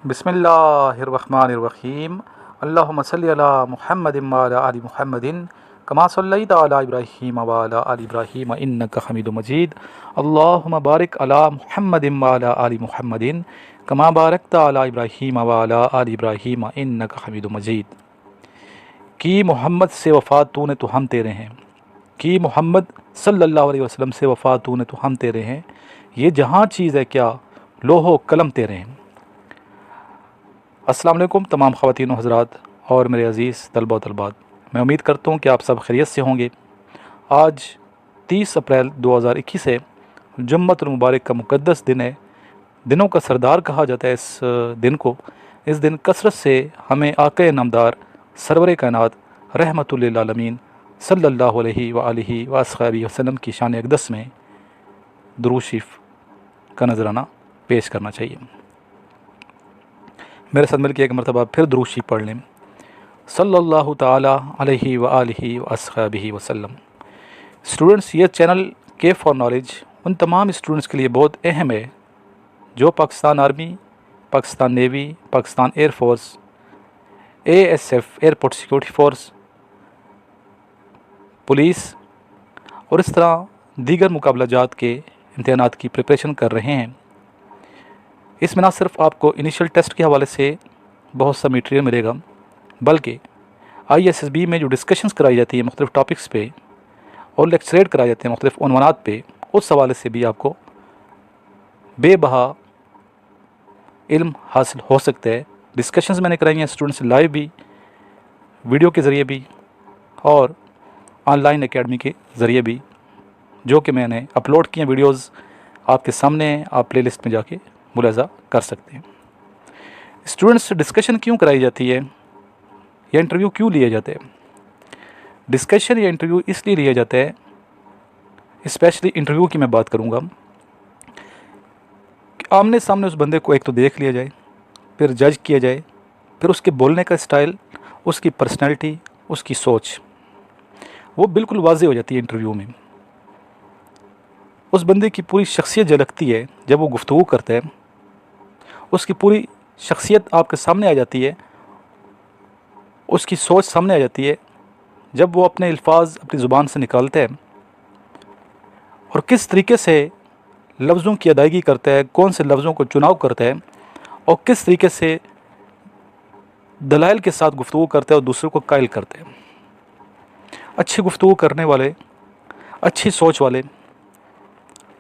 बिस्मिल्लाहिर्रहमानिर्रहीम। अल्लाहुम्मा सल्लि अला मुहम्मदिन व अला आलि मुहम्मदिन कमा सल्लैता अला इब्राहीम व अला आलि इब्राहीम इन्नका हमीदुम मजीद। अल्लाहुम्मा बारिक अला मुहम्मदिन व अला आलि मुहम्मदिन कमा बारकता अला इब्राहीम व अला आलि इब्राहीम इन्नका हमीदुम मजीद। कि मोहम्मद से वफ़ा तूने तो हम तेरे हैं, कि मोहम्मद सल्लल्लाहु अलैहि वसल्लम से वफ़ा तूने तो हम तेरे हैं, ये जहाँ चीज़ है क्या लोहो कलम तेरे हैं। अस्सलाम वालेकुम तमाम ख़वातीन हज़रात और मेरे अज़ीज़ तलबा व तलबात, मैं उम्मीद करता हूँ कि आप सब खैरियत से होंगे। आज 30 अप्रैल 2021 है, जुम्मतुल मुबारक का मुक़द्दस दिन है। दिनों का सरदार कहा जाता है इस दिन को। इस दिन कसरत से हमें आक़ा नामदार सरवर कायनात रहमतुल लिल आलमीन सल्लल्लाहु अलैहि व आलिहि व अस्हाबिहि वसल्लम की शान अक़दस में दुरूद शरीफ का नजराना पेश करना चाहिए। मेरे साथ मिलकर एक मरतबा फिर दुरूद शरीफ पढ़ लें, सल्लल्लाहु ताला अलैहि व आलिहि व अस्हाबिहि वसल्लम। स्टूडेंट्स, ये चैनल के फॉर नॉलेज उन तमाम स्टूडेंट्स के लिए बहुत अहम है जो Pakistan army, Pakistan navy, Pakistan air force, ASF airport security force, police और इस तरह दीगर मुकाबला जात के इम्तहानात की प्रिपरेशन कर रहे हैं। इसमें ना सिर्फ आपको इनिशियल टेस्ट के हवाले से बहुत सा मटेरियल मिलेगा, बल्कि ISSB में जो डिस्कशंस कराई जाती है मुख्तलिफ़ टॉपिक्स पे और लेक्चरेट कराए जाते हैं मुख्तलिफ़ उन्वानात पे, उस हवाले से भी आपको बेबहा इल्म हासिल हो सकता है। डिस्कशंस मैंने कराई हैं स्टूडेंट्स से लाइव भी, वीडियो के ज़रिए भी और ऑनलाइन एकेडमी के ज़रिए भी, जो कि मैंने अपलोड किए वीडियोज़ आपके सामने हैं। आप प्लेलिस्ट में जाके मुलाज़ा कर सकते हैं। स्टूडेंट्स से डिस्कशन क्यों कराई जाती है या इंटरव्यू क्यों लिए जाते हैं? डिस्कशन या इंटरव्यू इसलिए लिया जाता है, स्पेशली इंटरव्यू की मैं बात करूँगा, कि आमने सामने उस बंदे को एक तो देख लिया जाए, फिर जज किया जाए, फिर उसके बोलने का स्टाइल, उसकी पर्सनैलिटी, उसकी सोच वो बिल्कुल वाज़ेह हो जाती है। इंटरव्यू में उस बंदे की पूरी शख्सियत झलकती है। जब वो गुफ्तगू करता है उसकी पूरी शख्सियत आपके सामने आ जाती है, उसकी सोच सामने आ जाती है जब वो अपने अल्फाज अपनी ज़ुबान से निकालता है और किस तरीके से लफ्ज़ों की अदायगी करता है, कौन से लफ्ज़ों को चुनाव करता है और किस तरीके से दलाइल के साथ गुफ्तगू करता है और दूसरों को कायल करता है। अच्छी गुफ्तगू करने वाले, अच्छी सोच वाले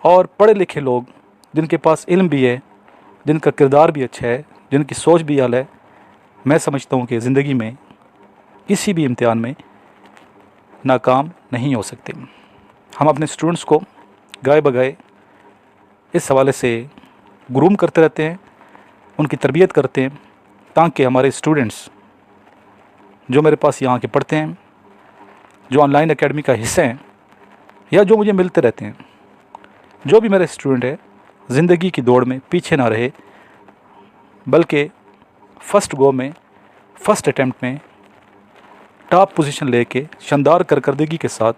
और पढ़े लिखे लोग जिनके पास इल्म भी है, जिनका किरदार भी अच्छा है, जिनकी सोच भी आला है, मैं समझता हूँ कि ज़िंदगी में किसी भी इम्तिहान में नाकाम नहीं हो सकते। हम अपने स्टूडेंट्स को गाए बगाए इस हवाले से ग्रूम करते रहते हैं, उनकी तरबियत करते हैं, ताकि हमारे स्टूडेंट्स जो मेरे पास यहाँ के पढ़ते हैं, जो ऑनलाइन एकेडमी का हिस्सा हैं या जो मुझे मिलते रहते हैं, जो भी मेरे स्टूडेंट है, ज़िंदगी की दौड़ में पीछे ना रहे, बल्कि फ़र्स्ट गो में, फ़र्स्ट अटैम्प्ट में टॉप पोजीशन लेके शानदार कारकर्दगी के साथ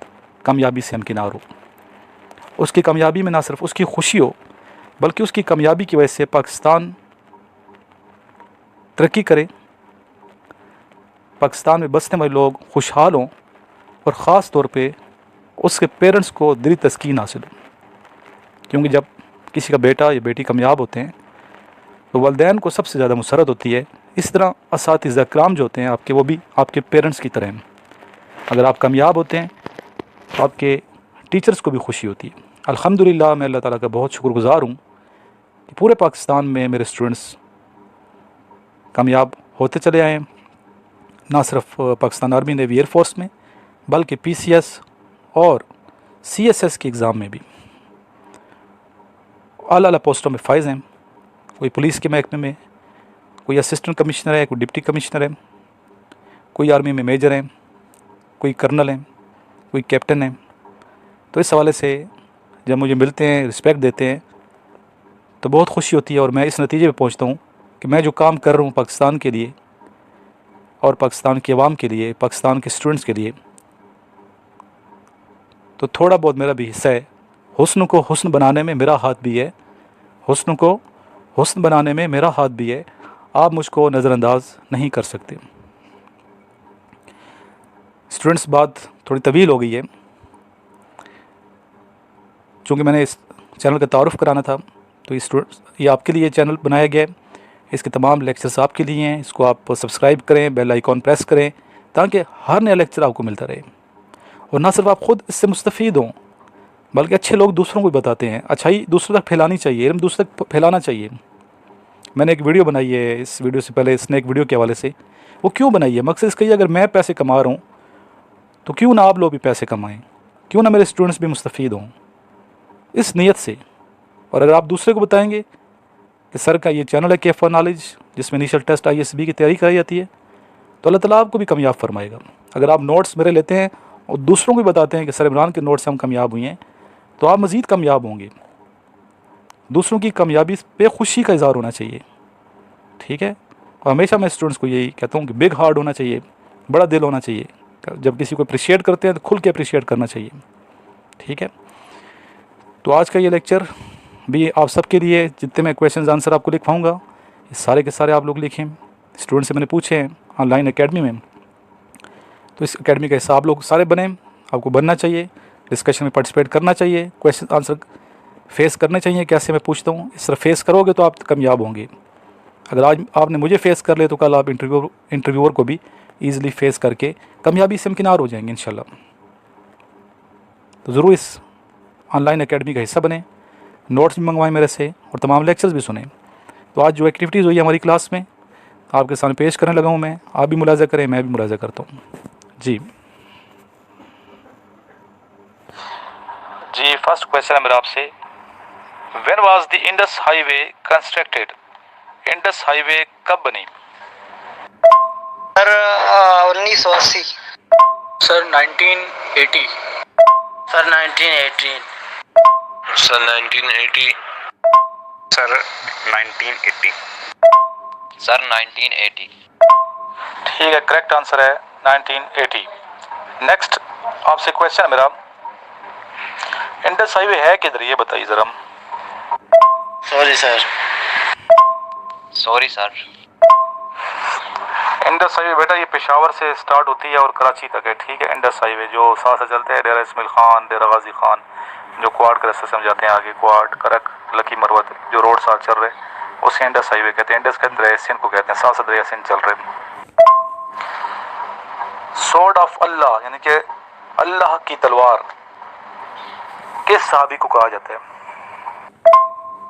कामयाबी से हमकिनार हो। उसकी कामयाबी में ना सिर्फ उसकी खुशी हो, बल्कि उसकी कामयाबी की वजह से पाकिस्तान तरक्की करे, पाकिस्तान में बसने वाले लोग खुशहाल हों और ख़ास तौर पे उसके पेरेंट्स को दिली तस्कीन हासिल हो। क्योंकि जब किसी का बेटा या बेटी कामयाब होते हैं तो वालिदैन को सबसे ज़्यादा मुसरत होती है। इस तरह असातिज़ा कराम जो होते हैं आपके, वो भी आपके पेरेंट्स की तरह हैं। अगर आप कामयाब होते हैं तो आपके टीचर्स को भी खुशी होती है। अल्हम्दुलिल्लाह, मैं अल्लाह ताला का बहुत शुक्रगुज़ार हूँ कि पूरे पाकिस्तान में मेरे स्टूडेंट्स कामयाब होते चले आए हैं। ना सिर्फ पाकिस्तान आर्मी नेवी एयरफोर्स में, बल्कि PCS और CSS के एग्ज़ाम में भी आला पोस्टों में फ़ाइज़ हैं। कोई पुलिस के महकमे में, कोई असिस्टेंट कमिश्नर है, कोई डिप्टी कमिश्नर है, कोई आर्मी में मेजर हैं, कोई कर्नल हैं, कोई कैप्टन है। तो इस हवाले से जब मुझे मिलते हैं, रिस्पेक्ट देते हैं, तो बहुत खुशी होती है और मैं इस नतीजे पे पहुंचता हूं कि मैं जो काम कर रहा हूं पाकिस्तान के लिए और पाकिस्तान के अवाम के लिए, पाकिस्तान के स्टूडेंट्स के लिए, तो थोड़ा बहुत मेरा भी हिस्सा है। हुस्न को हुस्न बनाने में मेरा हाथ भी है, हुस्न को हुस्न बनाने में मेरा हाथ भी है आप मुझको नज़रअंदाज नहीं कर सकते। स्टूडेंट्स, बात थोड़ी तवील हो गई है, चूँकि मैंने इस चैनल का तारुफ़ कराना था, तो ये आपके लिए चैनल बनाया गया है। इसके तमाम लेक्चर्स आपके लिए हैं। इसको आप सब्सक्राइब करें, बेल आइकॉन प्रेस करें, ताकि हर नया लेक्चर आपको मिलता रहे। और ना सिर्फ आप ख़ुद इससे मुस्तफ़ीद हों, बल्कि अच्छे लोग दूसरों को भी बताते हैं। अच्छाई दूसरों तक फैलानी चाहिए, इल्म दूसरों तक फैलाना चाहिए। मैंने एक वीडियो बनाई है, इस वीडियो से पहले स्नैक वीडियो के हवाले से। वो क्यों बनाई है? मकसद इसका ये, अगर मैं पैसे कमा रहा हूँ तो क्यों ना आप लोग भी पैसे कमाएँ, क्यों ना मेरे स्टूडेंट्स भी मुस्तफ़ीद हों, इस नीयत से। और अगर आप दूसरे को बताएंगे कि सर का ये चैनल है के फॉर नॉलेज, जिसमें इनिशियल टेस्ट ISB की तैयारी कराई जाती है, तो अल्लाह ताला आपको भी कामयाब फरमाएगा। अगर आप नोट्स मेरे लेते हैं और दूसरों को भी बताते हैं कि सर इमरान के नोट्स से हम कामयाब हुए हैं, तो आप मज़ीद कामयाब होंगे। दूसरों की कामयाबी पे खुशी का इज़हार होना चाहिए, ठीक है। और हमेशा मैं स्टूडेंट्स को यही कहता हूँ कि बिग हार्ट होना चाहिए, बड़ा दिल होना चाहिए। जब किसी को अप्रिशिएट करते हैं तो खुल के अप्रिशिएट करना चाहिए, ठीक है। तो आज का ये लेक्चर भी आप सबके लिए, जितने मैं क्वेश्चंस आंसर आपको लिखवाऊंगा, ये सारे के सारे आप लोग लिखें। स्टूडेंट से मैंने पूछे हैं ऑनलाइन एकेडमी में, तो इस एकेडमी का हिस्सा आप लोग सारे बने। आपको बनना चाहिए, डिस्कशन में पार्टिसिपेट करना चाहिए, क्वेश्चन आंसर फेस करने चाहिए। कैसे मैं पूछता हूँ, इस तरह फेस करोगे तो आप कामयाब होंगे। अगर आज आपने मुझे फेस कर लिया तो कल आप इंटरव्यूअर को भी ईज़िली फेस करके कामयाबी से हमकिनार हो जाएंगे इंशाल्लाह। तो ज़रूर इस ऑनलाइन एकेडमी का हिस्सा बने, नोट्स भी मंगवाएं मेरे से और तमाम लेक्चर्स भी सुने। तो आज जो एक्टिविटीज़ हुई है हमारी क्लास में, आपके सामने पेश करने लगा हूँ मैं। आप भी मुलाजा करें, मैं भी मुलाजा करता हूँ। जी जी, फर्स्ट क्वेश्चन है मेरा आपसे, when was the Indus highway constructed? Indus highway कब बनी? Sir 1980। Sir 1980। Sir 1918। Sir 1980। Sir 1980। Sir 1980। ठीक है, करेक्ट आंसर है 1980। नेक्स्ट आपसे क्वेश्चन है मेरा, इंडस हाईवे है किधर, ये बताइए ज़रा। Sorry sir. Sorry sir. Indus highway बेटा ये पेशावर से स्टार्ट होती है और कराची तक है, ठीक है। इंडस हाईवे जो साथ से चलते हैं डेरा इस्माइल खान, डेरा गाजी खान, जो क्वाड के रास्ते से हम जाते हैं आगे, क्वाड, करक, लकी मरवत, जो रोड साथ चल रहे हैं उसे इंडस हाईवे कहते हैं। इंडस के अंदर एशियन को कहते हैं, साथ साथ एशियन चल रहे हैं। सोर्ड ऑफ अल्लाह यानी कि अल्लाह की तलवार किस सहाबी को कहा जाता है?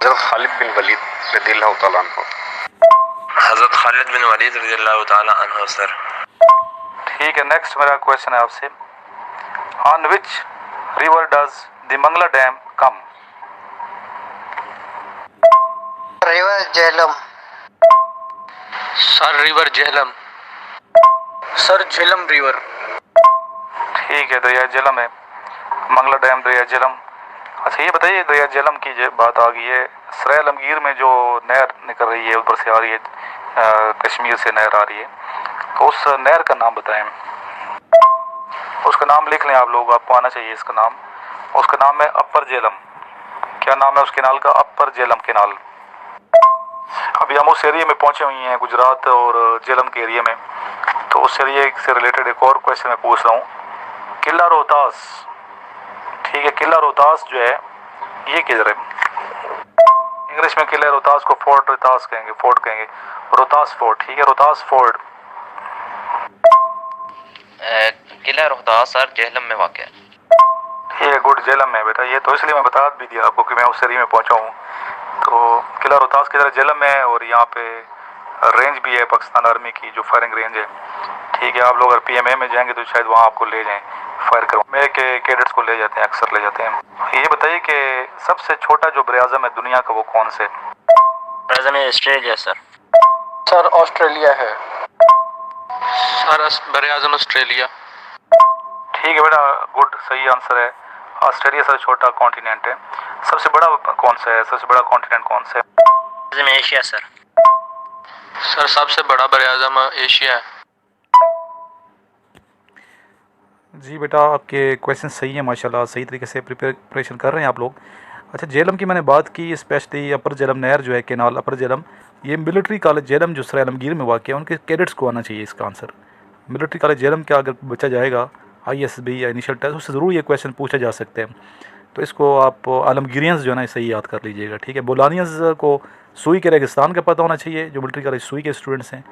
हज़रत खालिद बिन वलीद रज़ियल्लाहु ताला अन्हु। हज़रत खालिद बिन वलीद रज़ियल्लाहु ताला अन्हु सर। ठीक है, नेक्स्ट मेरा क्वेश्चन है आपसे, on which river does the Mangla dam come? River Jhelum. Sir river Jhelum. Sir Jhelum river. ठीक है, दरिया झेलम है, मंगला डैम दरिया झेलम। अच्छा ये बताइए, दरिया झेलम की जो बात आ गई है, सराय आलमगीर में जो नहर निकल रही है ऊपर से आ रही है, कश्मीर से नहर आ रही है, तो उस नहर का नाम बताएं। उसका नाम लिख लें आप लोग, आपको आना चाहिए इसका नाम। उसका नाम है अपर झेलम। क्या नाम है उस केनाल का? अपर झेलम केनाल। अभी हम उस एरिया में पहुंचे हुए हैं, गुजरात और झेलम के एरिया में, तो उस एरिया से रिलेटेड एक और क्वेश्चन मैं पूछ रहा हूँ। किला रोहतास, ठीक है, किला रोहतास जो है ये किधर है? इंग्लिश में किला रोहतास को फोर्ट रोहतास कहेंगे, फोर्ट कहेंगे, रोहतास फोर्ट, ठीक है, रोहतास फोर्ट। किला रोहतास सर झेलम में वाक़ है। ठीक है, गुड, झेलम में बेटा। ये तो इसलिए मैं बता भी दिया आपको कि मैं उस एरिया में पहुंचा हूँ। तो किला रोहतास किधर? झेलम में है, और यहाँ पे रेंज भी है पाकिस्तान आर्मी की, जो फायरिंग रेंज है, ठीक है। आप लोग अगर PMA में जाएंगे तो शायद वहाँ आपको ले जाएं, फायर करो, मेरे के कैडेट्स को ले जाते हैं, अक्सर ले जाते हैं। ये बताइए कि सबसे छोटा जो बरे-आज़म है दुनिया का वो कौन से? बरे-आज़म ऑस्ट्रेलिया सर। सर ऑस्ट्रेलिया है। सर बरे-आज़म ऑस्ट्रेलिया। ठीक है बेटा, गुड, सही आंसर है। ऑस्ट्रेलिया सबसे छोटा कॉन्टिनेंट है। सबसे बड़ा कौन सा है? सबसे बड़ा कॉन्टिनेंट कौन सा है? बरे-आज़म एशिया सर। सर सबसे बड़ा बरे-आज़म एशिया है। जी बेटा, आपके क्वेश्चन सही है माशाल्लाह, सही तरीके से प्रिपरेशन कर रहे हैं आप लोग। अच्छा, झेलम की मैंने बात की, स्पेशली अपर झेलम नहर जो है, केनाल अपर झेलम, ये मिलिट्री कॉलेज झेलम जो सर आलमगीर में वाक़ है, उनके कैडेट्स को आना चाहिए इसका आंसर। मिलिट्री कॉलेज झेलम का अगर बच्चा जाएगा ISB या इनिशियल टेस्ट, उससे ज़रूर ये क्वेश्चन पूछे जा सकते हैं। तो इसको आप आलमगीरियंस जो है ना सही याद कर लीजिएगा, ठीक है। बोलानियंस को सुई के रेगिस्तान का पता होना चाहिए, जो मिलिट्री कॉलेज सुई के स्टूडेंट्स हैं।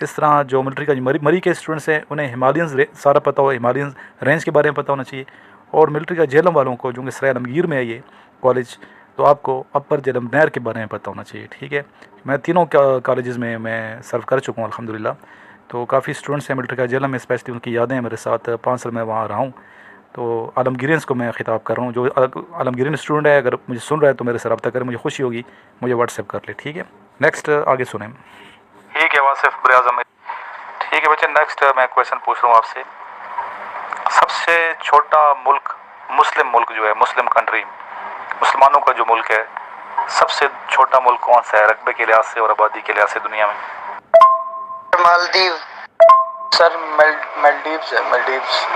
इस तरह जो मिलिट्री कॉलेज मरी के स्टूडेंट्स हैं, उन्हें हिमालयंस सारा पता हो, हिमालयन रेंज के बारे में पता होना चाहिए। और मिलिट्री का झेलम वालों को, जो कि सराय आलमगीर में है ये कॉलेज, तो आपको अपर झेलम नहर के बारे में पता होना चाहिए, ठीक है। मैं तीनों कॉलेजेस में मैं सर्व कर चुका हूँ अल्हम्दुलिल्लाह। तो काफ़ी स्टूडेंट्स हैं मिलिट्री का झेलम में, स्पेशली उनकी यादें हैं मेरे साथ, 5 साल मैं वहाँ रहा हूँ। तो आलमगीरियंस को मैं ख़िताब कर रहा हूँ। जो आलमगीरियन स्टूडेंट है, अगर मुझे सुन रहा है तो मेरे से रब्ता करें, मुझे खुशी होगी, मुझे व्हाट्सएप कर ले, ठीक है। नेक्स्ट आगे सुने। ठीक है वासिफ बराज़म, ठीक है बच्चे। नेक्स्ट मैं क्वेश्चन पूछ रहा हूँ आपसे। सबसे छोटा मुल्क, मुस्लिम मुल्क जो है, मुस्लिम कंट्री, मुसलमानों का जो मुल्क है, सबसे छोटा मुल्क कौन सा है रकबे के लिहाज से और आबादी के लिहाज से दुनिया में? मालदीव सर। मालदीव्स है, मालदीव्स।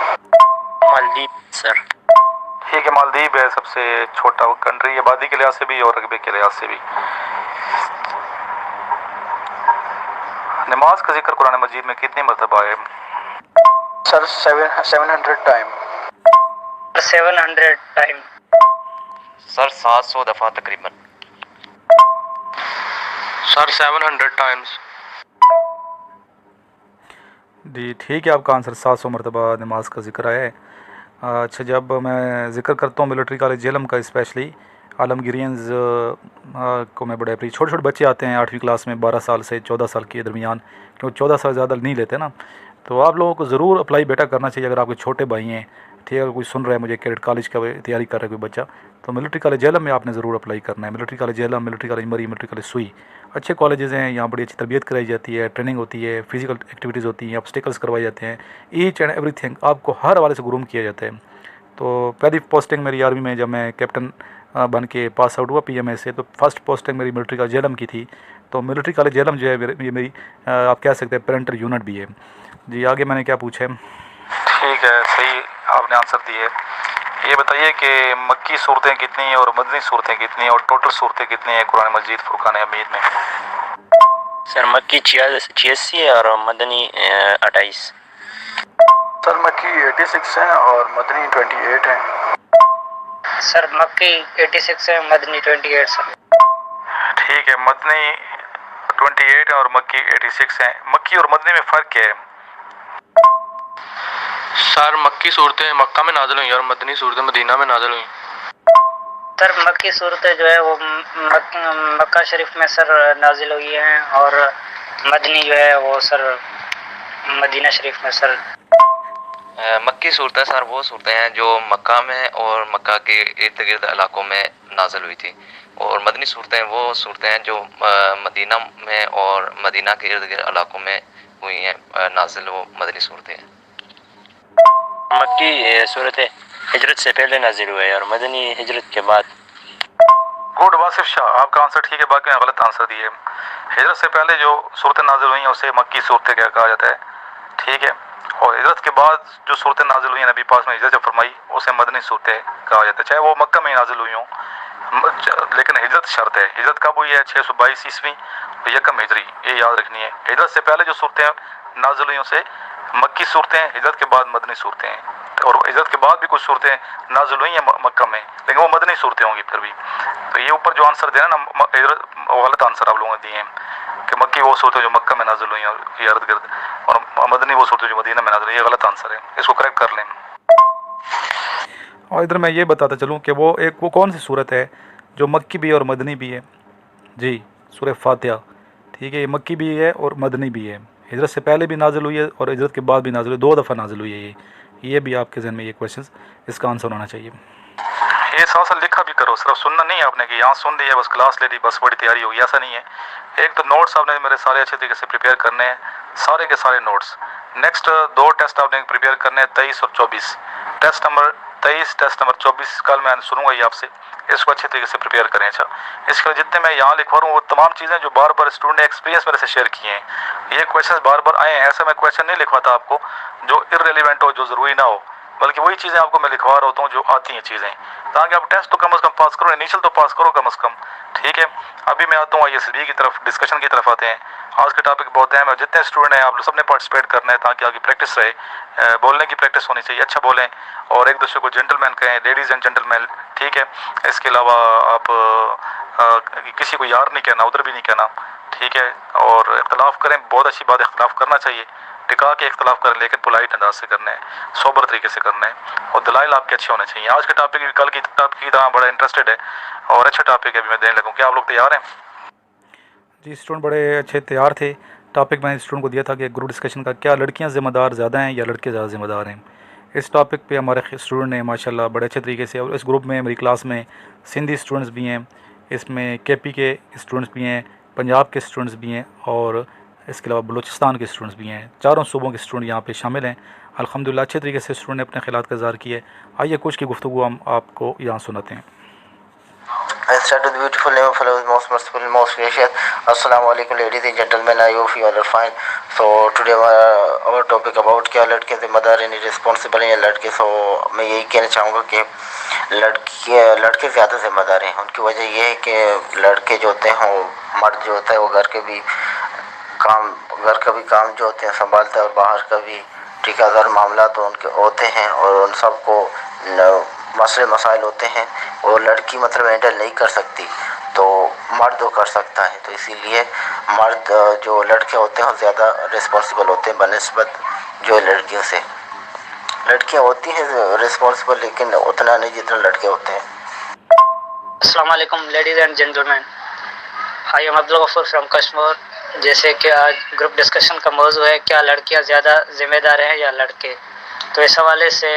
मालदीव सर। ठीक है, मालदीव है सबसे छोटा कंट्री, आबादी के लिहाज से भी और रकबे के लिहाज से भी। नमाज का जिक्र कुरान मजीद में कितनी मरतबा है? Sir 700 time. 700 टाइम। सर 700 दफ़ा तकरीबन। Sir 700 times. जी ठीक है, आपका आंसर 700 मरतबा नमाज का जिक्र है। अच्छा, जब मैं ज़िक्र करता हूँ मिलिट्री कॉलेज झेलम का, स्पेशली आलमगीरियंस को मैं बड़े छोटे छोटे बच्चे आते हैं 8वीं क्लास में, 12 साल से 14 साल के दरमियान, क्योंकि 14 साल ज़्यादा नहीं लेते ना। तो आप लोगों को ज़रूर अप्लाई बेटा करना चाहिए, अगर आपके छोटे भाई हैं, ठीक है। अगर कोई सुन रहा है, मुझे कैडेट कॉलेज का तैयारी कर रहा है कोई बच्चा, तो मिलिट्री कॉलेज झेलम में आपने ज़रूर अप्लाई करना है। Military college Jhelum, military college मरी, मिलिट्री कॉलेज सुई, अच्छे कॉलेजेस हैं। यहाँ बड़ी अच्छी तरबियत कराई जाती है, ट्रेनिंग होती है, फिजिकल एक्टिविटीज़ होती हैं, ऑब्स्टिकल्स करवाए जाते हैं, ईच एंड एवरीथिंग आपको हर हवाले से ग्रूम किया जाता है। तो पहली पोस्टिंग मेरी आर्मी में, जब मैं कैप्टन बन के पास आउट हुआ PMA से, तो फर्स्ट पोस्टिंग मेरी मिलिट्री कॉलेज झेलम की थी। तो मिलिट्री कॉलेज झेलम जो है ये मेरी आप कह सकते हैं पेरेंटल यूनिट भी है। जी आगे मैंने क्या पूछा है? ठीक है, सही आपने आंसर दिए। ये बताइए कि मक्की सूरतें कितनी हैं और मदनी सूरतें कितनी हैं, और टोटल सूरतें कितनी हैं कुरान मजीद फुरकान हमीद में? सर मक्की 86 है और मदनी 28। सर मक्की 86 है और मदनी 28 है। सर मक्की 86 है, मदनी 28 सर। ठीक है, मदनी 28 है और मक्की 86 है। मक्की और मदनी में फ़र्क क्या है? सर मक्की सूरतें मक्का में नाज़िल हुई और मदनी सूरतें मदीना में नाज़िल हुई। सर मक्की सूरतें जो है वो मक्का शरीफ में सर नाजिल हुई हैं, और मदनी जो है वो सर मदीना शरीफ में सर। मक्की सूरतें सर वो सूरतें हैं जो मक्का में और मक्का के इर्द गिर्द इलाकों में नाज़िल हुई थी, और मदनी सूरतें वो सूरतें हैं जो मदीना में और मदीना के इर्द गिर्द इलाकों में हुई हैं नाज़िल, वो मदनी सूरतें हैं। मक्की सूरतें हिजरत से पहले नाजिल हुए और मदनी हिजरत के बाद। गुड वासिफ शाह, आपका आंसर ठीक है, बाकी में गलत आंसर दिए। हिजरत से पहले जो सूरतें नाजिल हुई हैं उसे मक्की सूरतें क्या कहा जाता है, ठीक है। और हिजरत के बाद जो सूरतें नाजिल हुई हैं, नबी पास में हिजरत फरमाई, उसे मदनी सूरतें कहा जाता है, चाहे वो मक्का में ही नाजिल हुई हों, लेकिन हिजरत शर्त है। हिजरत कब हुई है? 622 ईस्वी, यकम हिजरी, ये याद रखनी है। हिजरत से पहले जो सूरतें नाजिल हुई उसे मक्की सूरतें, हिजरत के बाद मदनी सूरतें हैं। और हिजरत के बाद भी कुछ सूरतें नाजिल हुई हैं मक्का में, लेकिन वो मदनी सूरतें होंगी फिर भी। तो ये ऊपर जो आंसर देना ना, हिजरत गलत आंसर आप लोगों ने दिए हैं कि मक्की वो सूरतें जो मक्का में नाजिल हुई हैं और इर्द गिर्द, और मदनी वो सूरतें जो मदीना में नाजिल हुई, ये गलत आंसर है, इसको करेक्ट कर लें। और इधर मैं ये बताता चलूँ कि वो कौन सी सूरत है जो मक्की भी है और मदनी भी है? जी, सूरह फातिहा, ठीक है। ये मक्की भी है और मदनी भी है, हिजरत से पहले भी नाजिल हुई है और हिजरत के बाद भी नाजिल हुई, 2 दफ़ा नाजिल हुई है ये भी आपके जहन में ये क्वेश्चन, इसका आंसर होना चाहिए। ये साथ साथ लिखा भी करो, सिर्फ सुनना नहीं है आपने कि यहाँ सुन लिया बस क्लास ले ली बस बड़ी तैयारी होगी, ऐसा नहीं है। एक तो नोट्स आपने मेरे सारे अच्छे तरीके से प्रिपेयर करने हैं, सारे के सारे नोट्स। नेक्स्ट 2 टेस्ट आपने प्रिपेयर करने हैं, 23 और 24। टेस्ट नंबर 23, टेस्ट नंबर 24 कल मैं सुनूंगा ये आपसे, इसको अच्छे तरीके से प्रिपेयर करें। अच्छा, इसके जितने मैं यहाँ लिखवा रहा हूँ वो तमाम चीज़ें जो बार बार स्टूडेंट ने एक्सपीरियंस मेरे से शेयर किए हैं, ये क्वेश्चन बार बार आए हैं, ऐसा मैं क्वेश्चन नहीं लिखवाता आपको जो इररिलेवेंट हो, जो ज़रूरी ना हो। बल्कि वही चीज़ें आपको मैं लिखवा रहा होता हूँ जो आती हैं चीज़ें, ताकि आप टेस्ट तो कम से कम पास करो, इनिशियल तो पास करो कम से कम। ठीक है, अभी मैं आता हूँ ISB की तरफ, डिस्कशन की तरफ आते हैं। आज के टॉपिक बहुत अहम है, जितने स्टूडेंट हैं आप लोग सब ने पार्टिसिपेट करना है ताकि आगे प्रैक्टिस रहे, बोलने की प्रैक्टिस होनी चाहिए, अच्छा बोलें और एक दूसरे को जेंटलमैन कहें, लेडीज़ एंड जेंटलमैन। ठीक है, इसके अलावा आप किसी को यार नहीं कहना, उधर भी नहीं कहना। ठीक है, और इख्तलाफ करें, बहुत अच्छी बात है, इख्तलाफ करना चाहिए, टिका के इख्तलाफ करें, लेकिन पोलाइट अंदाज से करना है, सोबर तरीके से करना है, और दलाइल आपके अच्छे होने चाहिए। आज के टॉपिक कल की टॉपिक की तरह बड़ा इंटरेस्टेड है और अच्छा टॉपिक है, अभी मैं देने लगूँ। क्या आप लोग तैयार हैं? जी, स्टूडेंट बड़े अच्छे तैयार थे। टॉपिक मैंने स्टूडेंट को दिया था कि ग्रुप डिस्कशन का, क्या लड़कियां ज़िम्मेदार ज़्यादा हैं या लड़के ज़्यादा ज़िम्मेदार हैं। इस टॉपिक पे हमारे स्टूडेंट ने माशाल्लाह बड़े अच्छे तरीके से, और इस ग्रुप में मेरी क्लास में सिंधी स्टूडेंट्स भी हैं, इसमें KP के स्टूडेंट्स भी हैं, पंजाब के स्टूडेंट्स भी हैं, और इसके अलावा बलूचिस्तान के स्टूडेंट्स भी हैं। चारों सूबों के स्टूडेंट यहाँ पे शामिल हैं। अल्हम्दुलिल्लाह अच्छे तरीके से स्टूडेंट ने अपने ख़िलाफ़ का इज़हार किया है। आइए कुछ की गुफ्तगू हम आपको यहाँ सुनाते हैं। I start with the beautiful name of Allah, who is most merciful, most gracious. Assalamu alaikum, ladies and gentlemen. I hope you all are fine. So today our topic about क्या लड़के जिम्मेदार हैं, रिस्पॉन्सिबल हैं या लड़के। सो मैं यही कहना चाहूँगा कि लड़के ज़्यादा जिम्मेदार हैं। उनकी वजह यह है कि लड़के जो होते हैं, वो मर्द जो होता है वो घर का भी काम जो होते हैं संभालता है, और बाहर का भी ठेकेदार मामला तो उनके होते हैं, और उन सबको मसले मसाइल होते हैं, वो लड़की मतलब हैंडल नहीं कर सकती, तो मर्द वो कर सकता है। तो इसीलिए मर्द जो लड़के होते हैं वो ज़्यादा रिस्पॉन्सिबल होते हैं बनिस्बत जो लड़कियों से। लड़कियां होती हैं रिस्पॉन्सिबल, लेकिन उतना नहीं जितना लड़के होते हैं। अस्सलाम वालेकुम ladies and gentleman, I am Abdul Gafoor from Kashmir. जैसे कि आज ग्रुप डिस्कशन का मौजू है, क्या लड़कियां ज़्यादा ज़िम्मेदार हैं या लड़के। तो इस हवाले से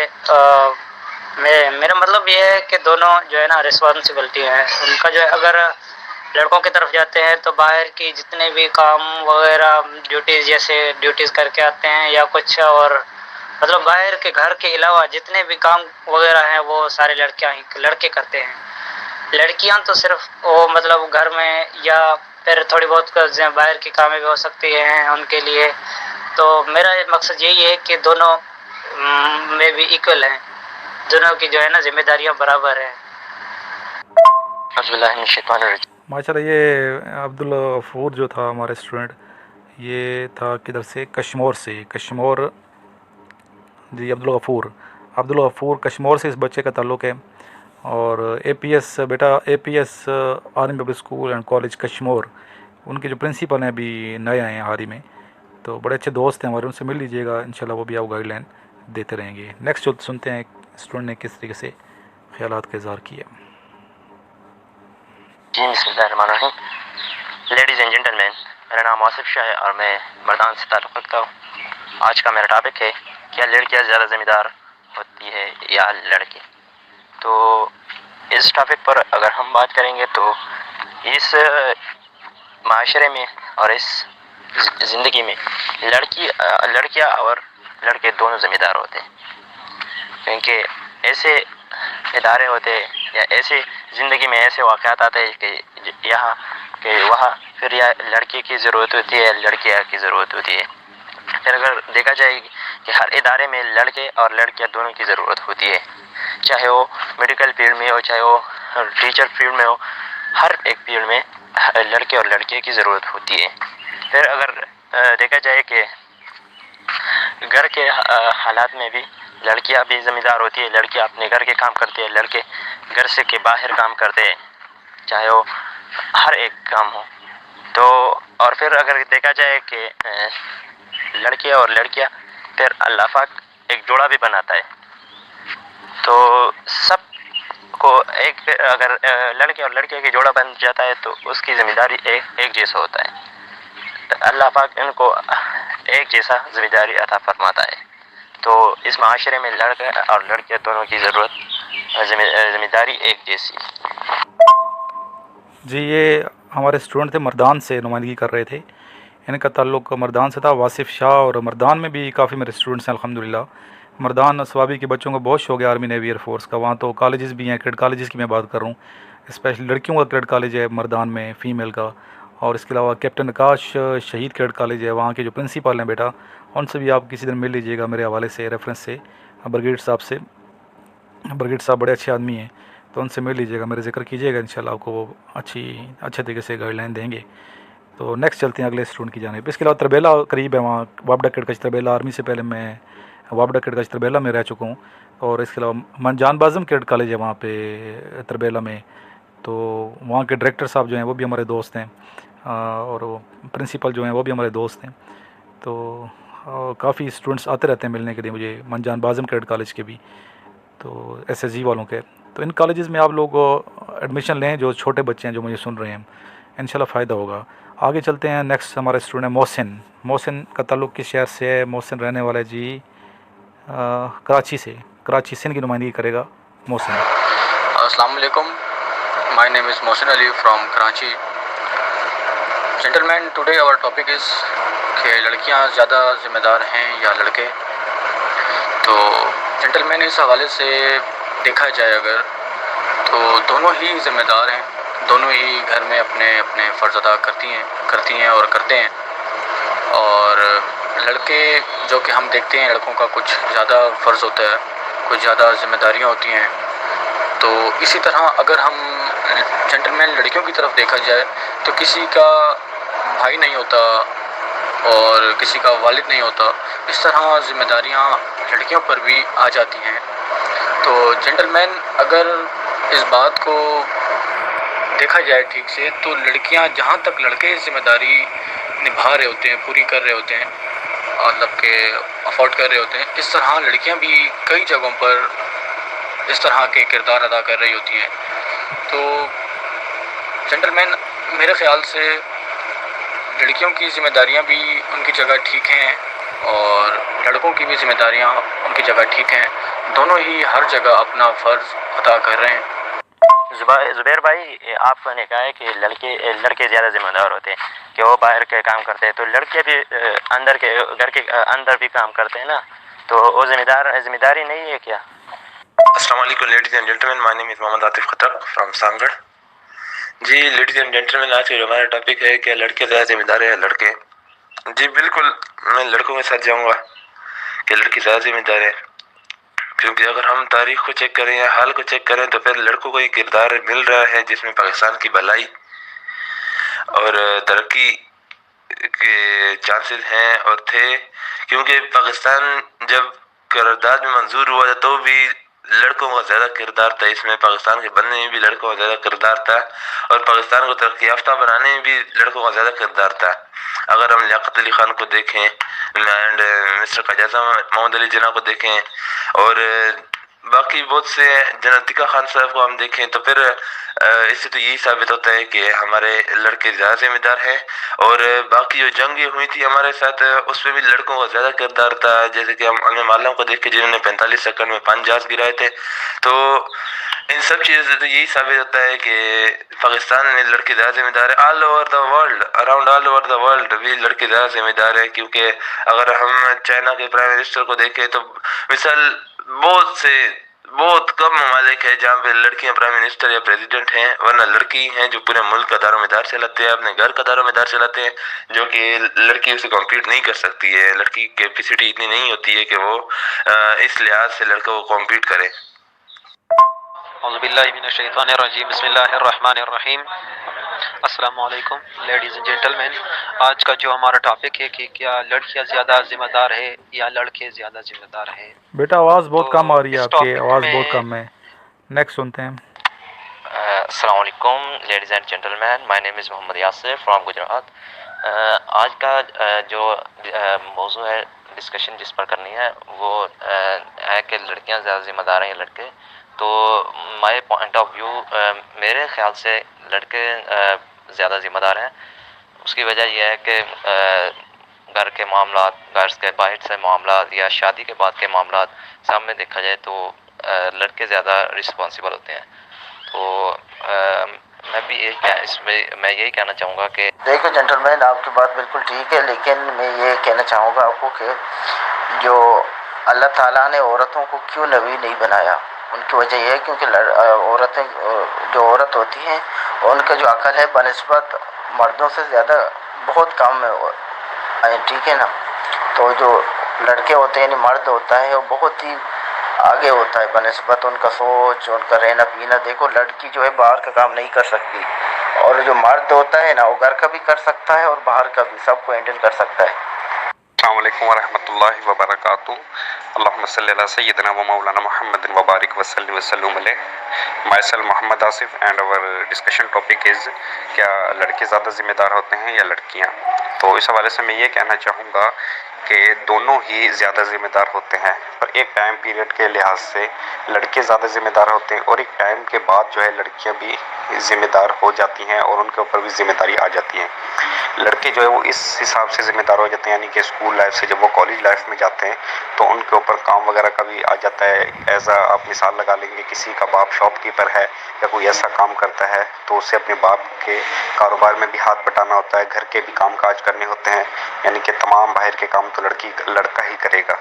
मेरा मतलब ये है कि दोनों जो है ना रिस्पॉन्सिबिलिटी है उनका। जो है अगर लड़कों की तरफ जाते हैं तो बाहर की जितने भी काम वगैरह ड्यूटीज़, जैसे ड्यूटीज़ करके आते हैं या कुछ, और मतलब बाहर के घर के अलावा जितने भी काम वगैरह हैं वो सारे लड़के करते हैं। लड़कियां तो सिर्फ वो मतलब घर में या फिर थोड़ी बहुत बाहर की कामें भी हो सकती हैं उनके लिए। तो मेरा मकसद यही है कि दोनों में भी इक्वल हैं, दोनों की जो है ना जिम्मेदारियां बराबर हैं। माशाल्लाह ये अब्दुल गफूर जो था हमारे स्टूडेंट, ये था किधर से, कश्मीर से। कश्मीर जी, अब्दुल गफूर कश्मीर से इस बच्चे का ताल्लुक़ है। और APS बेटा, APS army public school and college Kashmir, उनके जो प्रिंसिपल हैं अभी नए आए हैं हाल ही में, तो बड़े अच्छे दोस्त हैं हमारे, उनसे मिल लीजिएगा इंशाल्लाह, वो भी आपको गाइडलाइन देते रहेंगे। नेक्स्ट जो सुनते हैं स्टूडेंट ने किस तरीके से ख्यालात का इज़हार किया। जी बिस्मिल्लाहिर्रहमानिर्रहीम। लेडीज़ एंड जेंटलमैन, मेरा नाम आसिफ शाह है और मैं मर्दान से ताल्लुक़ रखता हूँ। आज का मेरा टॉपिक है, क्या लड़कियाँ ज़्यादा ज़िम्मेदार होती है या लड़के। तो इस टॉपिक पर अगर हम बात करेंगे तो इस माशरे में और इस ज़िंदगी में लड़कियाँ और लड़के दोनों ज़िम्मेदार होते हैं, क्योंकि ऐसे इदारे होते हैं या ऐसे ज़िंदगी में ऐसे वाक़यात आते हैं कि यहाँ कि वहाँ फिर या लड़के की ज़रूरत होती है, लड़कियाँ की ज़रूरत होती है। फिर अगर देखा जाए कि हर इदारे में लड़के और लड़कियाँ दोनों की ज़रूरत होती है, चाहे वो मेडिकल फील्ड में हो, चाहे वो टीचर फील्ड में हो, हर एक फील्ड में लड़के और लड़कियों की ज़रूरत होती है। फिर अगर देखा जाए कि घर के हालात में भी लड़कियां भी ज़िम्मेदार होती है, लड़कियां अपने घर के काम करती है, लड़के घर से के बाहर काम करते हैं, चाहे वो हर एक काम हो। तो और फिर अगर देखा जाए कि लड़के और लड़कियां, फिर अल्लाह पाक एक जोड़ा भी बनाता है, तो सब को एक अगर लड़के और लड़के की जोड़ा बन जाता है तो उसकी ज़िम्मेदारी एक जैसा होता है। अल्लाह पाक इनको एक जैसा ज़िम्मेदारी अता फरमाता है। तो इस माशरे में लड़का और लड़कियां दोनों की ज़िम्मेदारी एक जैसी। जी, ये हमारे स्टूडेंट थे, मर्दान से नुमाइंदगी कर रहे थे, इनका ताल्लुक़ मर्दान से था, वासिफ़ शाह। और मर्दान में भी काफ़ी मेरे स्टूडेंट्स हैं अल्हम्दुलिल्लाह। मर्दान स्वाबी के बच्चों को बहुत शौक़ है आर्मी नेवी एयरफोर्स का, वहाँ तो कॉलेजेस भी हैं, क्रेडिट कॉलेजेस की मैं बात कर रहा हूँ, स्पेशली लड़कियों का क्रेडिट कॉलेज है मर्दान में फ़ीमेल का। और इसके अलावा कैप्टन आकाश शहीद क्रेडिट कॉलेज है, वहाँ के जो प्रिंसिपल हैं बेटा, उनसे भी आप किसी दिन मिल लीजिएगा मेरे हवाले से, रेफरेंस से। ब्रिगेड साहब से। ब्रिगेड साहब बड़े अच्छे आदमी हैं, तो उनसे मिल लीजिएगा, मेरे जिक्र कीजिएगा, इंशाल्लाह आपको वो अच्छे तरीके से गाइडलाइन देंगे। तो नेक्स्ट चलते हैं अगले स्टूडेंट की जानिब। इसके अलावा तरबेला करीब है, वहाँ वापडा किडगंज तरबेला, आर्मी से पहले मैं वापडा किडगंज तरबेला में रह चुका हूँ। और इसके अलावा जान बाज़म कैडेट कॉलेज है वहाँ पे तरबेला में, तो वहाँ के डायरेक्टर साहब जो हैं वो भी हमारे दोस्त हैं, और वो प्रिंसिपल जो हैं वो भी हमारे दोस्त हैं। तो काफ़ी स्टूडेंट्स आते रहते हैं मिलने के लिए मुझे जान बाज़म कैडेट कॉलेज के भी, तो SSG वालों के। तो इन कॉलेजेस में आप लोग एडमिशन लें, जो छोटे बच्चे हैं जो मुझे सुन रहे हैं, इंशाल्लाह फ़ायदा होगा। आगे चलते हैं। नेक्स्ट हमारे स्टूडेंट है मोहसिन। मोहसिन का ताल्लुक़ किस शहर से है? मोहसिन रहने वाला है जी कराची से, कराची सिंध की नुमाइंदगी करेगा मोहसिन। अस्सलाम वालेकुम, my name is Mohsin Ali from Karachi. Gentleman, today our topic is कि लड़कियां ज़्यादा ज़िम्मेदार हैं या लड़के। तो जेंटलमैन, इस हवाले से देखा जाए अगर, तो दोनों ही ज़िम्मेदार हैं, दोनों ही घर में अपने अपने फ़र्ज़ अदा करती हैं और करते हैं। और लड़के जो कि हम देखते हैं, लड़कों का कुछ ज़्यादा फ़र्ज़ होता है, कुछ ज़्यादा ज़िम्मेदारियाँ होती हैं। तो इसी तरह अगर हम जेंटलमैन लड़कियों की तरफ देखा जाए, तो किसी का भाई नहीं होता और किसी का वालिद नहीं होता। इस तरह ज़िम्मेदारियाँ लड़कियों पर भी आ जाती हैं। तो जेंटलमैन, अगर इस बात को देखा जाए ठीक से, तो लड़कियां जहां तक लड़के ज़िम्मेदारी निभा रहे होते हैं, पूरी कर रहे होते हैं, मतलब कि अफोर्ड कर रहे होते हैं, इस तरह लड़कियां भी कई जगहों पर इस तरह के किरदार अदा कर रही होती हैं। तो जेंटलमैन, मेरे ख़्याल से लड़कियों की ज़िम्मेदारियां भी उनकी जगह ठीक हैं और लड़कों की भी ज़िम्मेदारियां उनकी जगह ठीक हैं। दोनों ही हर जगह अपना फ़र्ज़ अदा कर रहे हैं। ज़ुबैर भाई, आपने कहा है कि लड़के ज़्यादा ज़िम्मेदार होते हैं, कि वो बाहर के काम करते हैं, तो लड़के भी अंदर के घर के अंदर भी काम करते हैं ना, तो वो जिम्मेदारी नहीं है क्या? अस्सलाम वालेकुम ladies and gentleman, my name is Mohammad Atif Khattak from Sanghar. जी लेडीज़ एंड जेंटलमैन, आज का जो हमारा टॉपिक है कि लड़के ज़्यादा जिम्मेदार है लड़के। जी बिल्कुल, मैं लड़कों के साथ जाऊंगा कि लड़की ज़्यादा जिम्मेदार है, क्योंकि अगर हम तारीख़ को चेक करें या हाल को चेक करें तो फिर लड़कों को एक किरदार मिल रहा है जिसमें पाकिस्तान की भलाई और तरक्की के चांसेस हैं और थे। क्योंकि पाकिस्तान जब करारदाद में मंजूर हुआ था तो भी लड़कों का ज़्यादा किरदार था इसमें, पाकिस्तान के बनने में भी लड़कों का ज़्यादा किरदार था और पाकिस्तान को तरक्की याफ्ता बनाने में भी लड़कों का ज़्यादा किरदार था। अगर हम लियाकत अली ख़ान को देखें एंड मिस्टर क़याज़ा मोहम्मद अली जिन्ना को देखें और बाकी बहुत से जनतिका खान साहब को हम देखें, तो फिर इससे तो यही साबित होता है कि हमारे लड़के ज़्यादा जिम्मेदार हैं। और बाकी जो जंगें हुई थी हमारे साथ, उसमें भी लड़कों का ज़्यादा किरदार था। जैसे कि हम मालूम को देख के जिन्होंने 45 सेकंड में 5 जहाज़ गिराए थे। तो इन सब चीज़ों से तो यही साबित होता है कि पाकिस्तान में लड़के ज़्यादा जिम्मेदार है। All over the world, around all over the world भी लड़के ज़्यादा जिम्मेदार है। क्योंकि अगर हम चाइना के प्राइम मिनिस्टर को देखें तो मिसाल बहुत कम ममालिक है जहाँ पे लड़कियाँ प्राइम मिनिस्टर या प्रेसिडेंट हैं, वरना लड़की हैं जो पूरे मुल्क का दारोमदार चलाते हैं, अपने घर का दारोमदार चलाते हैं, जो कि लड़की उससे कॉम्पीट नहीं कर सकती है। लड़की की कैपेसिटी इतनी नहीं होती है कि वो इस लिहाज से लड़कों को कॉम्पीट करे। बिस्मिल्लाहिर्रहमानिर्रहीम। अस्सलाम वालेकुम लेडीज़ एंड जेंटलमैन। आज का जो हमारा टॉपिक है कि क्या लड़कियां ज़्यादा जिम्मेदार है या लड़के ज़्यादा जिम्मेदार है। बेटा आवाज़ बहुत कम आ रही है आपकी, आवाज़ बहुत कम है। नेक्स्ट सुनते हैं। अस्सलाम वालेकुम ladies and gentleman, my name is Mohammad Yasir from Gujarat. आज का जो मौजू है डिस्कशन जिस पर करनी है वो है कि लड़कियां ज़्यादा जिम्मेदार हैं या लड़के। तो माय पॉइंट ऑफ व्यू, मेरे ख़्याल से लड़के ज़्यादा ज़िम्मेदार हैं। उसकी वजह यह है कि घर के मामला, घर के बाहर से मामला या शादी के बाद के मामला सामने देखा जाए तो लड़के ज़्यादा रिस्पॉन्सिबल होते हैं। तो मैं भी मैं यही कहना चाहूँगा कि देखो जेंटलमैन, आपकी बात बिल्कुल ठीक है, लेकिन मैं ये कहना चाहूँगा आपको कि जो अल्लाह ताला ने औरतों को क्यों नबी नहीं बनाया, उनकी वजह यह है क्योंकि जो औरत होती हैं उनका जो अकल है बनिस्बत मर्दों से ज़्यादा बहुत कम है, ठीक है ना। तो जो लड़के होते हैं यानी मर्द होता है वो बहुत ही आगे होता है बनिस्बत उनका सोच, उनका रहना पीना। देखो लड़की जो है बाहर का काम नहीं कर सकती, और जो मर्द होता है ना वो घर का भी कर सकता है और बाहर का भी, सबको हैंडल कर सकता है। अस्सलाम वालेकुम वरहमतुल्लाहि वबरकातुहू। अल्लाहुम्मा सल्ली अला सय्यिदिना व मौलाना मुहम्मदिन व बारिक वसल्लम अलैहि। Myself Mohammad Asif and our discussion topic is क्या लड़के ज़्यादा ज़िम्मेदार होते हैं या लड़कियाँ। तो इस हवाले से मैं ये कहना चाहूँगा कि दोनों ही ज़्यादा ज़िम्मेदार होते हैं, पर एक टाइम पीरियड के लिहाज से लड़के ज़्यादा ज़िम्मेदार होते हैं और एक टाइम के बाद जो है लड़कियां भी ज़िम्मेदार हो जाती हैं और उनके ऊपर भी ज़िम्मेदारी आ जाती है। लड़के जो है वो इस हिसाब से ज़िम्मेदार हो जाते हैं, यानी कि स्कूल लाइफ से जब वो कॉलेज लाइफ में जाते हैं तो उनके ऊपर काम वगैरह का भी आ जाता है। एज आप मिसाल लगा लेंगे, किसी का बाप शॉपकीपर है या कोई ऐसा काम करता है तो उसे अपने बाप के कारोबार में भी हाथ बटाना होता है, घर के भी काम काज करने होते हैं, यानी कि तमाम बाहर के काम तो लड़का ही करेगा।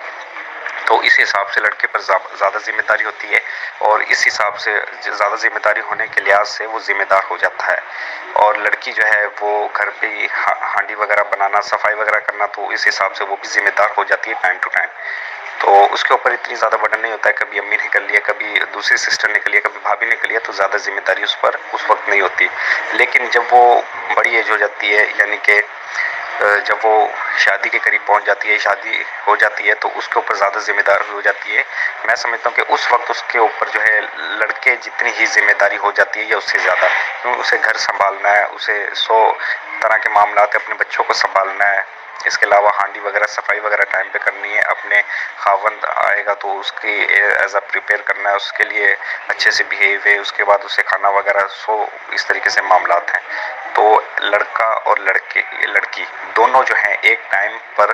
तो इस हिसाब से लड़के पर ज़्यादा जिम्मेदारी होती है और इस हिसाब से ज़्यादा जिम्मेदारी होने के लिहाज से वो ज़िम्मेदार हो जाता है। और लड़की जो है वो घर पे हांडी वगैरह बनाना, सफाई वगैरह करना, तो इस हिसाब से वो भी ज़िम्मेदार हो जाती है टाइम टू टाइम। तो उसके ऊपर इतनी ज़्यादा बर्डन नहीं होता है, कभी अम्मी ने कर लिया, कभी दूसरी सिस्टर ने कर लिया, कभी भाभी ने कर लिया, तो ज़्यादा जिम्मेदारी उस पर उस वक्त नहीं होती। लेकिन जब वो बड़ी एज हो जाती है, यानी कि जब वो शादी के करीब पहुंच जाती है, शादी हो जाती है, तो उसके ऊपर ज़्यादा जिम्मेदारी हो जाती है। मैं समझता हूँ कि उस वक्त उसके ऊपर जो है लड़के जितनी ही जिम्मेदारी हो जाती है या उससे ज़्यादा, क्योंकि उसे घर संभालना है, उसे 100 तरह के मामलात अपने बच्चों को संभालना है, इसके अलावा हांडी वगैरह सफाई वगैरह टाइम पे करनी है, अपने खावंद आएगा तो उसकी एज अ प्रिपेयर करना है, उसके लिए अच्छे से बिहेव है, उसके बाद उसे खाना वगैरह, सो इस तरीके से मामलात हैं। तो लड़का और लड़की दोनों जो हैं एक टाइम पर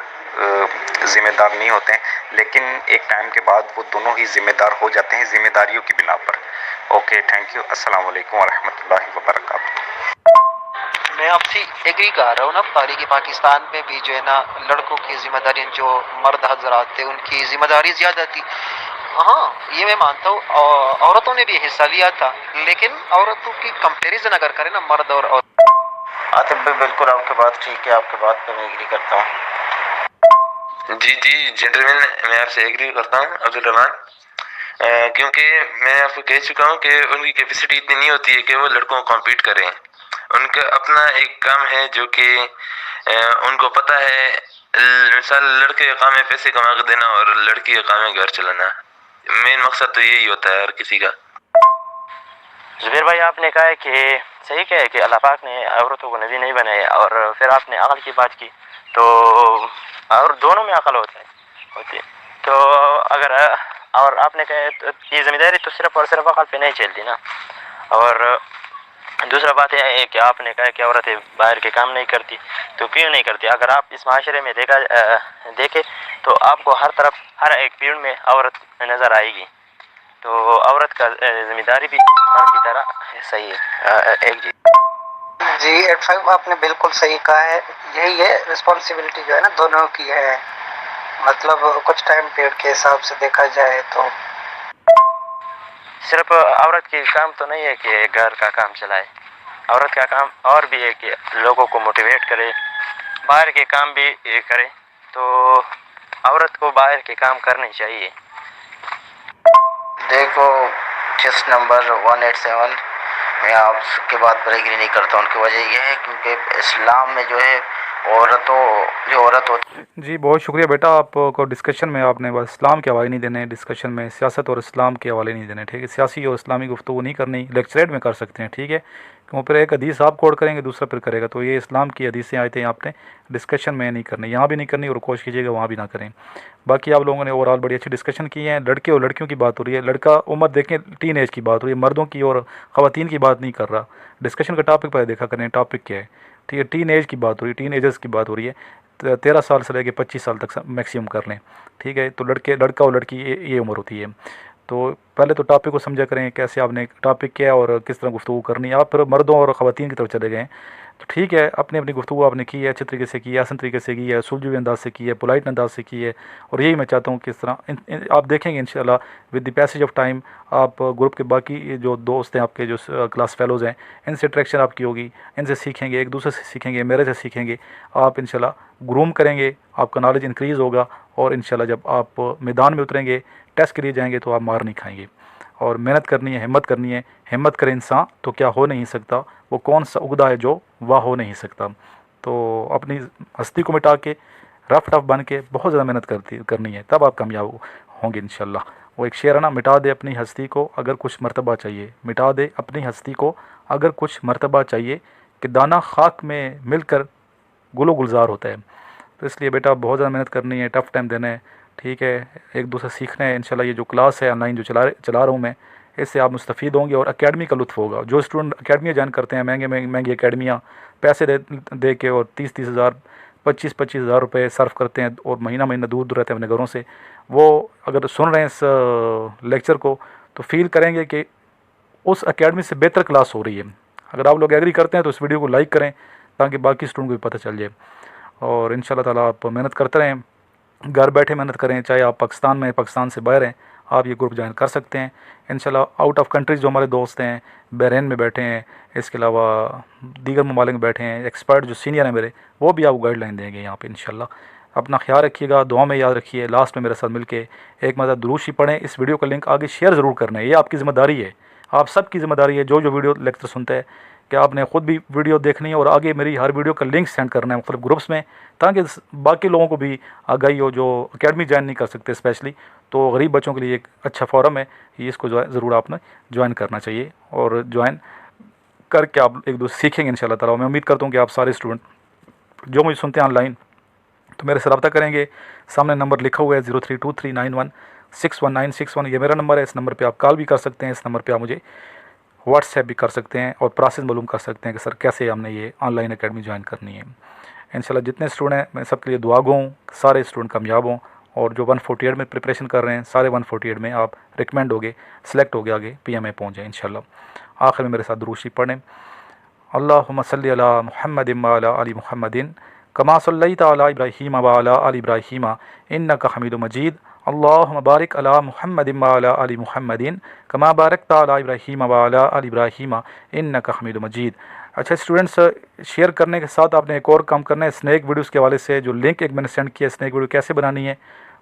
ज़िम्मेदार नहीं होते हैं, लेकिन एक टाइम के बाद वो दोनों ही ज़िम्मेदार हो जाते हैं ज़िम्मेदारियों की बिना पर। Okay, thank you. अस्सलाम वालेकुम वरहमतुल्लाहि वबरकातुहू। मैं आपसे एग्री कर रहा हूँ ना, तारीख़ पाकिस्तान में भी जो है ना लड़कों की जिम्मेदारी, जो मर्द हजरात थे उनकी जिम्मेदारी ज़्यादा थी। हाँ, ये मैं मानता हूँ, औरतों ने भी हिस्सा लिया था, लेकिन औरतों की कंपैरिजन अगर करें ना मर्द और आतिफ भाई बिल्कुल आपकी बात ठीक है, आपके बात पे मैं एग्री करता हूँ। जी जेंटलमैन, मैं आपसे एग्री करता हूँ अब्दुल रहमान, क्योंकि मैं आपको कह चुका हूँ कि उनकी कैपेसिटी इतनी नहीं होती है कि वो लड़कों को कॉम्पीट करें। उनका अपना एक काम है जो कि उनको पता है। मिसाल लड़के का काम है पैसे कमा कर देना और लड़की का काम है घर चलाना। मेन मकसद तो यही होता है हर किसी का। जुबैर भाई, आपने कहा है कि सही कहा है कि अल्लाह पाक ने औरतों को नबी नहीं बनाया, और फिर आपने अकल की बात की, तो और दोनों में अकल होती है। तो अगर और आपने कहा तो ये जिम्मेदारी तो सिर्फ और सिर्फ अकल पे नहीं चलती ना। और दूसरा बात यह है कि आपने कहा कि औरतें बाहर के काम नहीं करती, तो क्यों नहीं करती? अगर आप इस माशरे में देखें तो आपको हर तरफ हर एक पीढ़ में औरत नज़र आएगी। तो औरत का जिम्मेदारी भी मर्द की तरह सही है। एक जी 85 आपने बिल्कुल सही कहा है। यही है, रिस्पॉन्सिबिलिटी जो है ना दोनों की है। मतलब कुछ टाइम पीरियड के हिसाब से देखा जाए तो सिर्फ औरत की काम तो नहीं है कि घर का काम चलाए, औरत का काम और भी है कि लोगों को मोटिवेट करे, बाहर के काम भी करे। तो औरत को बाहर के काम करने चाहिए। देखो केस नंबर 187 मैं आपकी बात पर एग्री नहीं करता। उनकी वजह यह है क्योंकि इस्लाम में जो है औरत होती। जी बहुत शुक्रिया बेटा, आपको डिस्कशन में आपने बस इस्लाम के हवाले नहीं देने, डिस्कशन में सियासत और इस्लाम के हवाले नहीं देने, ठीक है। सियासी और इस्लामी गुफ्तगू नहीं करनी, लेक्चरेट में कर सकते हैं, ठीक है। क्यों फिर एक हदीस आप कोड करेंगे, दूसरा फिर करेगा, तो ये इस्लाम की हदीसें आए थे आपने डिस्कशन में नहीं करनी, यहाँ भी नहीं करनी और कोशिश कीजिएगा वहाँ भी ना करें। बाकी आप लोगों ने ओवरऑल बड़ी अच्छी डिस्कशन की है। लड़के और लड़कियों की बात हो रही है, लड़का उम्र देखें टीन एज की बात हो रही है, मर्दों की और ख़वातीन की बात नहीं कर रहा। डिस्कशन का टॉपिक पर देखा करें, टॉपिक क्या है, ठीक है। टीन एज की बात हो रही है, टीन एजर्स की बात हो रही है, 13 साल से लेकर 25 साल तक मैक्सिमम कर लें, ठीक है। तो लड़का और लड़की ये उम्र होती है। तो पहले तो टॉपिक को समझा करें, कैसे आपने टॉपिक क्या और किस तरह गुफ्तगू करनी है। आप फिर मर्दों और ख़वातीन की तरफ चले गए, तो ठीक है, अपनी अपनी गुफ्तगू आपने की है, अच्छे तरीके से की है, आसान तरीके से की है, सुलझे अंदाज से की है, पोलाइट अंदाज से की है। और यही मैं चाहता हूँ किस तरह आप देखेंगे इंशाल्लाह with the passage of time आप ग्रुप के बाकी जो दोस्त हैं, आपके जो क्लास फेलोज़ हैं, इनसे इंटरेक्शन आपकी होगी, इनसे सीखेंगे, एक दूसरे से सीखेंगे, मेरे से सीखेंगे, आप इंशाल्लाह ग्रूम करेंगे, आपका नॉलेज इंक्रीज़ होगा। और इंशाल्लाह जब आप मैदान में उतरेंगे, टेस्ट के लिए जाएंगे तो आप मार नहीं खाएंगे। और मेहनत करनी है, हिम्मत करनी है। हिम्मत करे इंसान तो क्या हो नहीं सकता, वो कौन सा उगदा है जो वाह हो नहीं सकता। तो अपनी हस्ती को मिटा के रफ बन के बहुत ज़्यादा मेहनत करनी है, तब आप कामयाब होंगे इंशाल्लाह। वो एक शेर है ना, मिटा दे अपनी हस्ती को अगर कुछ मर्तबा चाहिए, मिटा दे अपनी हस्ती को अगर कुछ मर्तबा चाहिए, कि दाना खाक में मिलकर गुलो गुलजार होता है। तो इसलिए बेटा बहुत ज़्यादा मेहनत करनी है, टफ़ टाइम देना है, ठीक है। एक दूसरे सीखना है इंशाल्लाह। ये जो क्लास है ऑनलाइन जो चला रहा हूँ मैं, इससे आप मुस्तफ़ीद होंगे और एकेडमी का लुत्फ़ होगा। जो स्टूडेंट एकेडमियाँ ज्वाइन करते हैं, महंगी एकेडमियाँ पैसे दे के और 30-30 हज़ार 25-25 हज़ार रुपये सर्व करते हैं और महीना दूर रहते हैं अपने घरों से, वो अगर सुन रहे हैं इस लेक्चर को तो फील करेंगे कि उस एकेडमी से बेहतर क्लास हो रही है। अगर आप लोग एग्री करते हैं तो इस वीडियो को लाइक करें ताकि बाकी स्टूडेंट को भी पता चल जाए। और इंशाल्लाह ताला आप मेहनत करते रहें, घर बैठे मेहनत करें, चाहे आप पाकिस्तान में, पाकिस्तान से बाहर हैं, आप ये ग्रुप ज्वाइन कर सकते हैं इंशाल्लाह। आउट ऑफ कंट्रीज़ जो हमारे दोस्त हैं, बहरीन में बैठे हैं, इसके अलावा दीगर ममालिक में बैठे हैं, एक्सपर्ट जो सीनियर हैं मेरे, वो भी आपको गाइडलाइन देंगे यहाँ पे इंशाल्लाह। अपना ख्याल रखिएगा, दुआ में याद रखिए। लास्ट में मेरे साथ मिलके एक मरतबा दुरूद शरीफ पढ़ें। इस वीडियो का लिंक आगे शेयर ज़रूर करना है, ये आपकी ज़िम्मेदारी है, आप सब की ज़िम्मेदारी है। जो वीडियो लेक्चर सुनते हैं कि आपने ख़ुद भी वीडियो देखनी है और आगे मेरी हर वीडियो का लिंक सेंड करना है मुख्तलिफ ग्रुप्स में, ताकि बाकी लोगों को भी आगाही हो जो एकेडमी ज्वाइन नहीं कर सकते स्पेशली। तो गरीब बच्चों के लिए एक अच्छा फोरम है ये, इसको ज़रूर आपने ज्वाइन करना चाहिए और ज्वाइन करके आप एक दूसरे सीखेंगे इंशाल्लाह ताला। मैं उम्मीद करता हूँ कि आप सारे स्टूडेंट जो मुझे सुनते हैं ऑनलाइन तो मेरे से रब्ता करेंगे। सामने नंबर लिखा हुआ है 0323916191, ये मेरा नंबर है। इस नंबर पे आप कॉल भी कर सकते हैं, इस नंबर पे आप मुझे व्हाट्सएप भी कर सकते हैं और प्रोसेस मालूम कर सकते हैं कि सर कैसे हमने ये ऑनलाइन एकेडमी ज्वाइन करनी है। इंशाल्लाह जितने स्टूडेंट हैं मैं सबके लिए दुआ गो हूँ, सारे स्टूडेंट कामयाब हों। और जो 148 में प्रिपरेशन कर रहे हैं, सारे 148 में आप रिकमेंड हो गए, सेलेक्ट हो गए, आगे PMA पहुँच जाए इंशाल्लाह। आखिर में मेरे साथ दुरूद शरीफ पढ़ें। अल्लाहुम्मा सल्ली अला मुहम्मदिन व अला आलि मुहम्मदिन कमा सल्लैता अला इब्राहीम व अला आलि इब्राहीम इन्नका हमीदुम मजीद। अल्लाहुम्मा बारिक अला मुहम्मदिन व अला आलि मुहम्मदिन कमा बारकता अला इब्राहीम व अला आलि इब्राहीम इन्नका हमीदुम मजीद। अच्छा स्टूडेंट्स, शेयर करने के साथ आपने एक और काम करना है। स्नैक वीडियोज़ के हवाले से जो लिंक एक मैंने सेंड किया, स्नैक वीडियो कैसे बनानी है,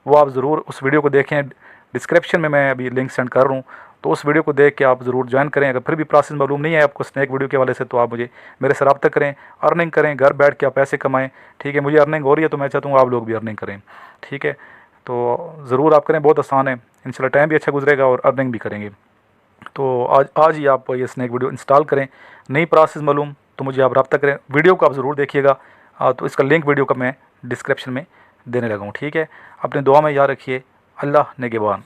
वो आप ज़रूर उस वीडियो को देखें। डिस्क्रिप्शन में मैं अभी लिंक सेंड कर रहा हूँ, तो उस वीडियो को देख के आप ज़रूर ज्वाइन करें। अगर फिर भी प्रोसेस मालूम नहीं है आपको स्नैक वीडियो के हवाले से, तो आप मुझे मेरे से रब्ता करें। अर्निंग करें, घर बैठ के आप पैसे कमाएं, ठीक है। मुझे अर्निंग हो रही है तो मैं चाहता हूँ आप लोग भी अर्निंग करें, ठीक है। तो ज़रूर आप करें, बहुत आसान है इंशाल्लाह, टाइम भी अच्छा गुजरेगा और अर्निंग भी करेंगे। तो आज ही आप ये स्नैक वीडियो इंस्टॉल करें। नई प्रोसेस मालूम तो मुझे आप रब्ता करें, वीडियो को आप ज़रूर देखिएगा। तो इसका लिंक वीडियो का मैं डिस्क्रिप्शन में देने लगा हूँ, ठीक है। अपने दुआ में याद रखिए। अल्लाह नेगेबान।